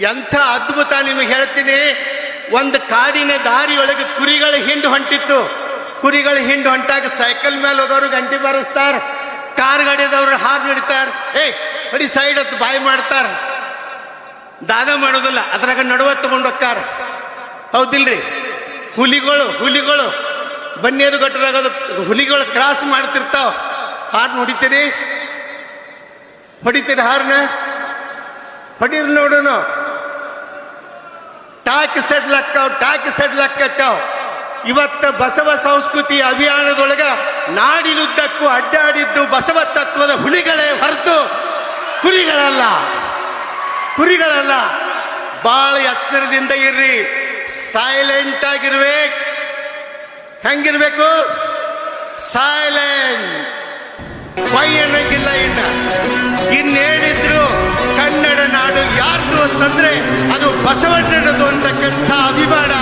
ಎಂಥ ಅದ್ಭುತ ನಿಮಗೆ ಹೇಳ್ತೀನಿ. ಒಂದು ಕಾಡಿನ ದಾರಿಯೊಳಗೆ ಕುರಿಗಳ ಹಿಂಡು ಹೊಂಟಿತ್ತು. ಕುರಿಗಳ ಹಿಂಡು ಹೊಂಟಾಗ ಸೈಕಲ್ ಮೇಲೆ ಹೋದವ್ರು ಗಂಟೆ ಬಾರಿಸ್ತಾರ, ಕಾರ್ ಗಾಡಿದವ್ರು ಹಾಗೆ ಹಿಡಿತಾರ, ಬರೀ ಸೈಡ್ ಹತ್ತು ಬಾಯಿ ಮಾಡ್ತಾರ, ದಾದ ಮಾಡೋದಿಲ್ಲ, ಅದ್ರಾಗ ನಡುವ ತಗೊಂಡು ಹೋಗ್ತಾರ. ಹೌದಿಲ್ರಿ? ಹುಲಿಗಳು ಬನ್ನೇರು ಗಟ್ಟದಾಗ ಹುಲಿಗಳು ಕ್ರಾಸ್ ಮಾಡ್ತಿರ್ತಾವ. ಹಾರ್ನ್ ಹೊಡಿತೀರಿ ಹಾರ್ನ ಹೊಡೀರ್ ನೋಡೋನು. ಟಾಕಿ ಸೆಡ್ಲಕ್ಕಾವ್. ಇವತ್ತ ಬಸವ ಸಂಸ್ಕೃತಿ ಅಭಿಯಾನದೊಳಗ ನಾಡಿನುದ್ದಕ್ಕೂ ಅಡ್ಡಾಡಿದ್ದು ಬಸವ ತತ್ವದ ಹುಲಿಗಳೇ ಹೊರತು ಕುರಿಗಳಲ್ಲ. ಬಾಳ ಎಚ್ಚರದಿಂದ ಇರ್ರಿ, ಸೈಲೆಂಟ್ ಆಗಿರ್ಬೇಕು. ಹೆಂಗಿರ್ಬೇಕು? ಸೈಲೆಂಟ್. ಅನ್ನಂಗಿಲ್ಲ. ಇನ್ನೇನಿದ್ರು ಕನ್ನಡ ನಾಡು ಯಾರ್ದು ಅಂತಂದ್ರೆ ಅದು ಬಸವಣ್ಣನದು ಅಂತಕ್ಕಂಥ ಅಭಿಮಾನ.